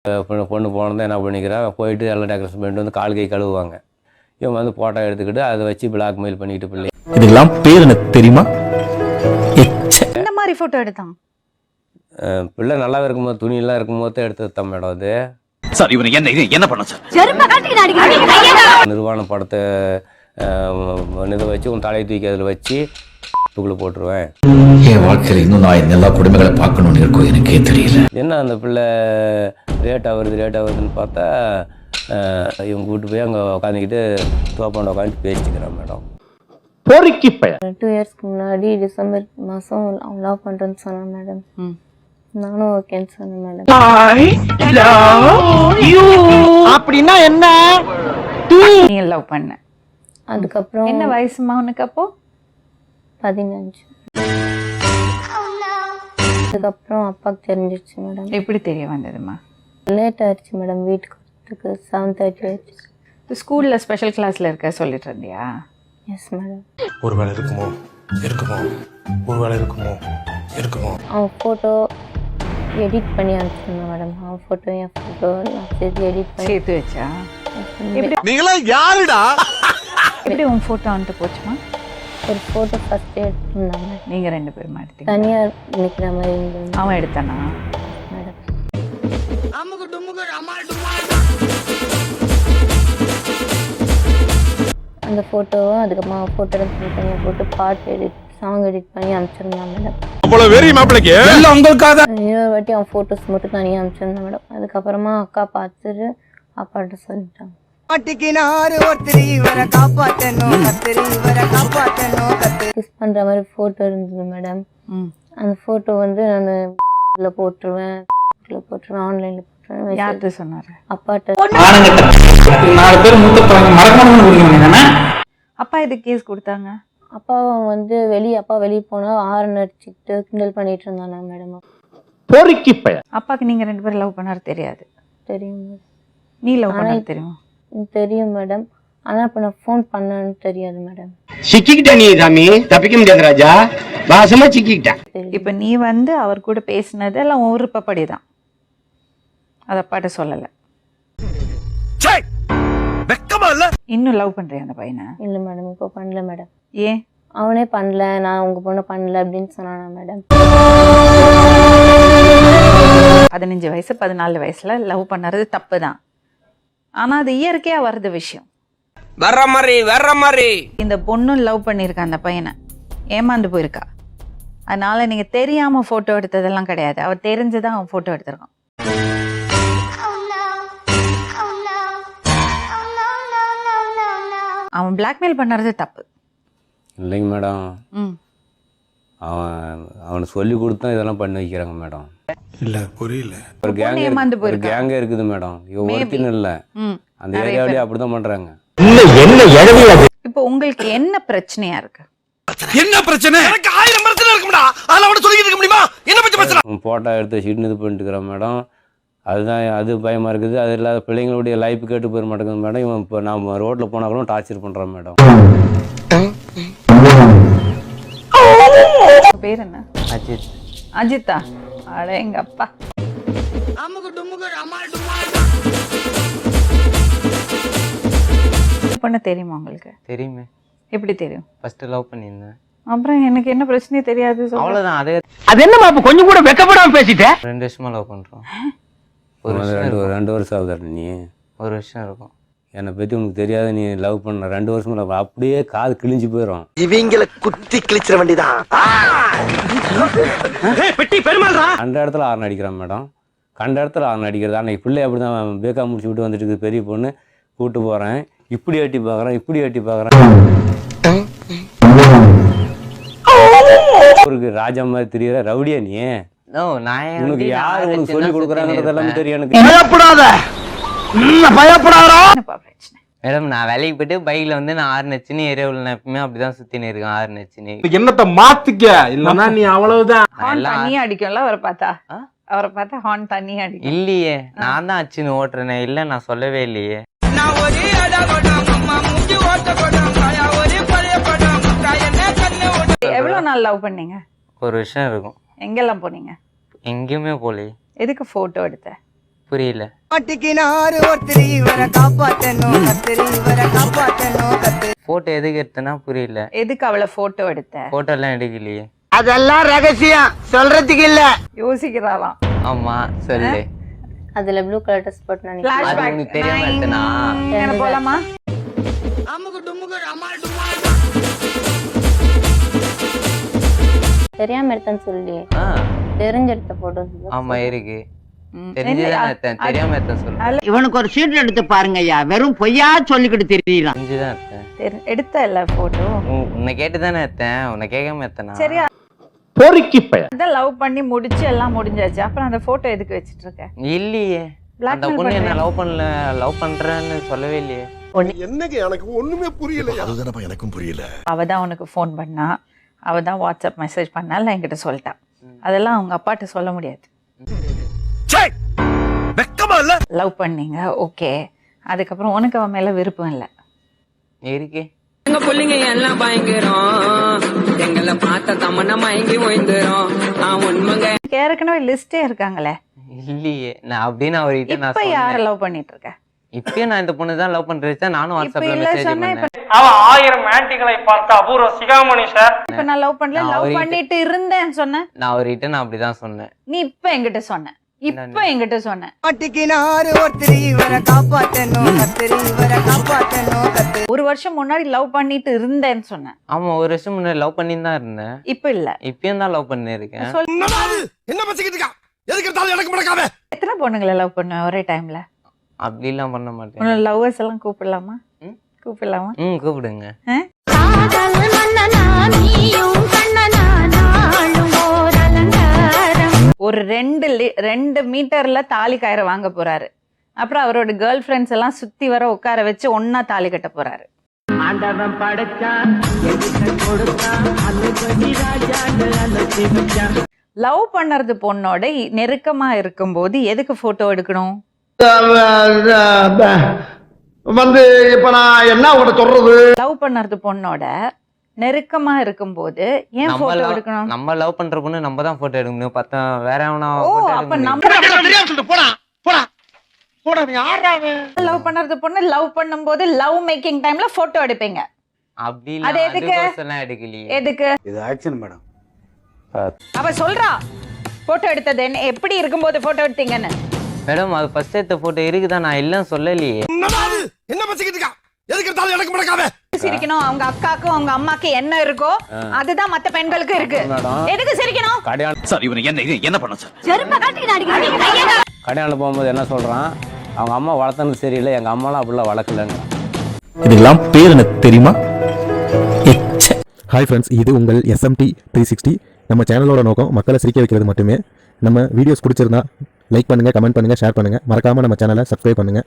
பொண்ணு போனதான் என்ன பண்ணிக்கிறா, போயிட்டு எல்லாம் டெக்கரேஷன் பண்ணிட்டு வந்து கால் கை கழுவுவாங்க. இவன் வந்து ஃபோட்டோ எடுத்துக்கிட்டு அதை வச்சு பிளாக்மெயில் பண்ணிக்கிட்டு பிள்ளை. இதெல்லாம் பேர் எனக்கு தெரியுமா? என்ன மாதிரி ஃபோட்டோ எடுத்தான்? பிள்ளை நல்லா இருக்கும்போது, துணியெல்லாம் இருக்கும்போது தான் எடுத்து தான் மேடம் அது. சார் இவனை என்ன பண்ண சார்? நிர்வாண படத்தை இதை வச்சு உன் தலையை தூக்கி அதில் வச்சு தூக்கில் போட்டுருவேன். என் வாழ்க்கையில் இன்னும் நான் எல்லா குடும்பங்களை பார்க்கணும்னு இருக்கோ எனக்கே தெரியல. என்ன அந்த பிள்ளை லேட் ஆகுதுன்னு பார்த்தா இவங்க கூப்பிட்டு போய் அங்கே உட்காந்துக்கிட்டு தோப்பாண்ட உட்காந்து பேசிட்டுக்கிறான் மேடம். 2 இயர்ஸ்க்கு முன்னாடி டிசம்பர் மாதம் லவ் பண்ணுறேன்னு சொன்னேன் மேடம். நானும் ஓகேன்னு சொன்னேன் மேடம். அப்படின்னா என்ன? நீ லவ் பண்ண. அதுக்கப்புறம் என்ன வயசுமா உனக்கு அப்போ? 15. அதுக்கப்புறம் அப்பாவுக்கு தெரிஞ்சிருச்சு மேடம். எப்படி தெரிய வந்ததுமா? லேட் ஆயிடுச்சு மேடம், வீட்டுக்கு வரத்துக்கு 7:30 ஆயிடுச்சு. ஸ்கூல்ல ஸ்பெஷல் கிளாஸ்ல இருக்க சொல்லிட்டு இருந்தியா? Yes madam. ஒருவேளை இருக்குமோ. அவன் ஃபோட்டோ எடிட் பண்ணி அனுப்பிச்சிருந்தேன் மேடம். அவன் ஃபோட்டோ என் ஃபோட்டோ சேர்த்து எடிட் பண்ணி சேர்த்து வச்சா? நீங்களா யாருடா? எப்படி உன் ஃபோட்டோ வந்துட்டு போச்சுமா? ஒரு ஃபோட்டோ ஃபர்ஸ்ட் எடுத்துருந்தாங்க. நீங்க 2 பேரும் எடுத்தீங்க? தனியாக நிற்கிற மாதிரி இருந்தது அவன் எடுத்தானா மேடம். அந்த ஃபோட்டோவை அதுக்கப்புறமா ஃபோட்டோ தனியாக போட்டு சாங் எடிட் பண்ணி அனுப்பிச்சிருந்தான் மேடம். இன்னொரு வாட்டி அவன் ஃபோட்டோஸ் மட்டும் தனியாக அனுப்பிச்சிருந்தான் மேடம். அதுக்கப்புறமா அக்கா பார்த்துட்டு அப்பாட்ட சொல்லிட்டாங்க. கிஸ் பண்ணுற மாதிரி ஃபோட்டோ இருந்தது மேடம். அந்த ஃபோட்டோ வந்து நான் போட்டுருவேன், ஆன்லைனில் போட்டுருவேன். யார்கிட்ட சொன்னாரு? அப்பாட்ட. அப்பா எதுக்கு கேஸ் கொடுத்தாங்க? அப்பா வெளியே போனா ஹாரன் அடிச்சுக்கிட்டு கிண்டல் பண்ணிட்டு இருந்தானா மேடம். அப்பாக்கு நீங்க 2 பேரும் லவ் பண்ணாரு தெரியாது? தெரியும் மேடம். நீ லவ் பண்ணாரு தெரியுமா? தெரியும் மேடம். ஆனா இப்ப நான் ஃபோன் பண்ணேன்னு தெரியாது மேடம். சிக்கிக்கிட்ட நீ சாமி, தப்பிக்க முடியாது ராஜா, வாசமா சிக்கிக்கிட்ட. இப்ப நீ வந்து அவர் கூட பேசினது எல்லாம் ஒரு விருப்பப்படிதான், அது அப்பாட்ட சொல்லல. இன்னும் லவ் பண்றியா அந்த பையனை? இல்ல மேடம், இப்போ பண்ணல மேடம். ஏன்? அவனே பண்ணல, நான் உங்க பொண்ணு பண்ணல அப்படின்னு சொன்னானா மேடம். 15 வயசு 14 வயசுல லவ் பண்ணறது தப்பு தான். ஆனா அது இயற்கையா வர்றது விஷயம். வர்ற மாதிரி இந்த பொண்ணும் லவ் பண்ணிருக்கா அந்த பையனை, ஏமாந்து போயிருக்கா. அதனால நீங்க தெரியாம போட்டோ எடுத்ததெல்லாம் கிடையாது, அவர் தெரிஞ்சுதான் அவன் போட்டோ எடுத்திருக்கான். அவன் பிளாக்மெயில் பண்ணுறது தப்பு இல்லைங்க மேடம். அவனை சொல்லி கொடுத்தா இதெல்லாம் பண்ணி வைக்கிறாங்க மேடம். இல்ல புரியல. ஒரு கேங்கே இருக்குது மேடம். இவன் ஒருத்தின்னு இல்லை, அந்த ஏரியாவிலேயே அப்படிதான் பண்றாங்க. இப்போ உங்களுக்கு என்ன பிரச்சனையா இருக்கு? என்ன பிரச்சனை? எனக்கு 1000 பிரச்சனை இருக்கும்டா, அதெல்லாம் அவன சொல்லிட்டு இருக்க முடியுமா? என்ன பத்தி பேசுற? போட்டோ எடுத்து வச்சுட்டு இது பண்ணிட்டு இருக்கிறான் மேடம். அதுதான் அது பயமாக இருக்குது. அது இல்லாத பிள்ளைங்களுடைய லைஃப் கேட்டு போயிட மாட்டேங்குது மேடம். இவன் இப்போ நான் ரோட்டில் போனால் கூட டார்ச்சர் பண்ணுறான் மேடம். பேர் என்ன? அஜித். அஜித்தா? அட எங்க அப்பா. பண்ண தெரியுமா உங்களுக்கு? தெரியுமே. எப்படி தெரியும்? ஃபர்ஸ்ட் லவ் பண்ணியிருந்தேன். அப்புறம் எனக்கு என்ன பிரச்சனையே தெரியாது. அவ்வளோதான். அது என்னமா அப்ப கொஞ்சம் கூட வெக்கப்படாம பேசிட்டேன். 2 வருஷமா லவ் பண்றோம். 2 வருஷம் ஆகுது. நீ 1 வருஷம் இருக்கும். என்னை பற்றி உனக்கு தெரியாது. நீ லவ் பண்ண 2 வருஷமா லவ், அப்படியே காது கிழிஞ்சு போயிடும். இவங்களை குத்தி கிழிச்சிட வேண்டியதான். பெட்டி பெருமாள்ரா. கண்ட இடத்துல ஆரன் அடிக்கிறான் மேடம். கண்ட இடத்துல ஆரன் அடிக்கிறது. அன்னைக்கு பிள்ளை அப்படி தான் பேக்கா முடிச்சு விட்டு வந்துட்டு இருக்குது. பெரிய பொண்ணு கூப்பிட்டு போகிறேன், இப்படி எட்டி பார்க்குறேன். ஒரு ராஜா மாதிரி தெரியற ரவுடியா நீ? உனக்கு யாரு உனக்கு சொல்லி கொடுக்குறாங்கிறது எல்லாமே தெரியும் எனக்கு. மேடம் நான் வேலைக்கு போயிட்டு பைக்ல வந்து நான் 6 நச்சுன்னு ஏரியாவில் நான் எப்பவுமே அப்படிதான் சுத்தினு இருக்கேன். 6 நச்சுன்னு என்னத்த மாத்திக்க, இல்லன்னா நீ அவ்வளவுதான். தண்ணியா அடிக்கும்ல அவரை பார்த்தா ஹார்ன் தண்ணியா அடிக்கும். இல்லையே, நான் தான் அச்சுன்னு ஓட்டுறேன். இல்ல நான் சொல்லவே இல்லையே. எவ்வளவு நாள் லவ் பண்ணீங்க? 1 வருஷம் இருக்கும். எங்கெல்லாம் போனீங்க? எங்கேயுமே போலே. எதுக்கு போட்டோ எடுத்த? புரியல. போட்டோ எதுக்கு எடுத்தனா புரியல. எதுக்கு அவளை போட்டோ எடுத்த? போட்டோ எல்லாம் எடுக்கலையே. அதெல்லாம் ரகசியம் சொல்றதுக்கு இல்ல. யோசிக்கிறாளாம். ஆமா சொல்லு. அதுல ப்ளூ கலர் ட்ரெஸ் போட்டு நான் நிக்கிறேன். அது உனக்கு தெரியாம எடுத்தனா? என்ன போலாமா? தெரியாம எடுத்தேன்னு சொல்லி தெரிஞ்ச எடுத்த போட்டோ. ஆமா இருக்கு. தெரிஞ்சுதான் எடுத்தேன், தெரியாம எடுத்தேன் சொல்லு. இவனுக்கு ஒரு சீட் எடுத்து பாருங்க ஐயா, வெறும் பொய்யா சொல்லிக்கிட்டு தெரியலாம். தெரிஞ்சுதான் எடுத்தேன். எடுத்த இல்ல போட்டோ? உன்னை கேட்டுதானே எடுத்தேன், உன்னை கேட்காம எடுத்தனா? சரியா? பொறுக்கி பையன். அதான் லவ் பண்ணி முடிச்சு எல்லாம் முடிஞ்சாச்சு, அப்புறம் அந்த போட்டோ எதுக்கு வச்சிட்டு இருக்க? இல்லையே, அந்த பொண்ணு என்ன லவ் பண்றேன்னு சொல்லவே இல்லையே. என்னங்க எனக்கு ஒண்ணுமே புரியல. அதுதானப்பா எனக்கும் புரியல. அவ தான் உனக்கு ஃபோன் பண்ணா, அவ தான் வாட்ஸ்அப் மெசேஜ் பண்ணால என்கிட்ட சொல்லிட்டா. அதெல்லாம் அவங்க அப்பாட்ட சொல்ல முடியாது. வெக்கமா இல்ல? லவ் பண்ணீங்க, ஓகே. அதுக்கப்புறம் உனக்கு அவன் மேல விருப்பம் இல்லை. இருக்கு. எங்க புள்ளிங்க எல்லாம் பயங்கரம், எங்களை பார்த்த தமன்னா மயங்கி ஓய்ந்துரும். நான் உண்மைங்க. ஏற்கனவே லிஸ்டே இருக்காங்களே. இல்லையே, நான் அப்படின்னு அவர்கிட்ட நான் இப்ப யார சொன்னேன். லவ் பண்ணிட்டு இருக்க? இப்பயும் நான் இந்த பொண்ணு தான் லவ் பண்றேன். நானும் இப்ப வாட்ஸ்அப்ல இல்ல மெசேஜ் சொன்னா பண்ணேன். அவன் 1000 ஆன்டிகளை பார்த்த அபூர்வ சிகாமணி சார். இப்ப நான் லவ் பண்ணல, நான் லவ் அவர்கிட்ட- பண்ணிட்டு இருந்தேன்னு சொன்ன. நான் அவர்கிட்ட நான் அப்படிதான் சொன்னேன். நீ இப்ப என்கிட்ட சொன்ன, இப்ப என்கிட்ட சொன்ன. ஒரு வருஷம் முன்னாடி லவ் பண்ணிட்டு இருந்தேன்னு சொன்ன. ஆமா, ஒரு வருஷம் முன்னாடி லவ் பண்ணி தான் இருந்தேன். இப்ப இல்ல. இப்பயும் தான் லவ் பண்ணிருக்கேன். என்ன பச்சிக்கிட்டு இருக்கா? எதுக்கு எடுத்தாலும் எனக்கு முடக்காம? எத்தனை பொண்ணுங்களை லவ் பண்ணுவேன் ஒரே டைம்ல? அப்படி எல்லாம் பண்ண மாட்டேன். உன்னோட லவ்வர்ஸ் எல்லாம் கூப்பிடலாமா? கூப்பிடலாமா? கூப்பிடுங்க. ஒரு 2 மீட்டர்ல தாலி கயிறை வாங்க போறாரு. அப்புறம் அவரோட கேர்ள் ஃப்ரெண்ட்ஸ் எல்லாம் சுத்தி வர உட்கார வச்சு ஒன்னா தாலி கட்ட போறாரு. லவ் பண்றது பொண்ணோட நெருக்கமா இருக்கும்போது எதுக்கு போட்டோ எடுக்கணும்? வந்து இப்ப நான் என்ன உங்கள்ட்ட சொல்றது? லவ் பண்றது பொண்ணோட நெருக்கமா இருக்கும்போது ஏன் போட்டோ எடுக்கணும்? நம்ம லவ் பண்ற பொண்ணு நம்ம தான் போட்டோ எடுக்க முடியும். பார்த்தா வேற எவனா ஓ, photo அப்ப எடுக்க நம்ம தெரியாம சொல்லிட்டு போடா போடா போடா. நீ யாராவே? லவ் பண்றது பொண்ணு லவ் பண்ணும்போது லவ் மேக்கிங் டைம்ல போட்டோ எடுப்பீங்க. அப்படி அது இல்ல, எதுக்கு? அதுக்கோசரம் எடுக்கலையே. எதுக்கு? இது ஆக்சன் மேடம். அவ சொல்றா போட்டோ எடுத்தது எப்படி இருக்கும்போது போட்டோ எடுத்தீங்கன்னு. மேடம், அது ஃபர்ஸ்ட் எடுத்த போட்டோ இருக்குதான், நான் இல்லன்னு சொல்லலையே. என்ன பச்சிக்கிட்டு இருக்கா? எதுக்கு எடுத்தாலும் எனக்கு முடக்காம? சிரிக்கணும். அவங்க அக்காக்கும் அவங்க அம்மாக்கு என்ன இருக்கோ அதுதான் மத்த பெண்களுக்கு இருக்கு. எதுக்கு சிரிக்கணும்? சார் இவனை என்ன பண்ண சார்? கடையாண்டில் போகும்போது என்ன சொல்கிறான், அவங்க அம்மா வளர்த்தனது சரியில்லை, எங்கள் அம்மாலாம் அப்படிலாம் வளர்க்கலன்னு. இதுக்கெல்லாம் பேர் எனக்கு தெரியுமா? ஹாய் ஃப்ரெண்ட்ஸ், இது உங்கள் SMT 360. நம்ம சேனலோட நோக்கம் மக்களை சிரிக்க வைக்கிறது மட்டுமே. நம்ம வீடியோஸ் பிடிச்சிருந்தா லைக் பண்ணுங்கள், கமெண்ட் பண்ணுங்கள், ஷேர் பண்ணுங்கள். மறக்காமல் நம்ம சேனலை சப்ஸ்கிரைப் பண்ணுங்கள்.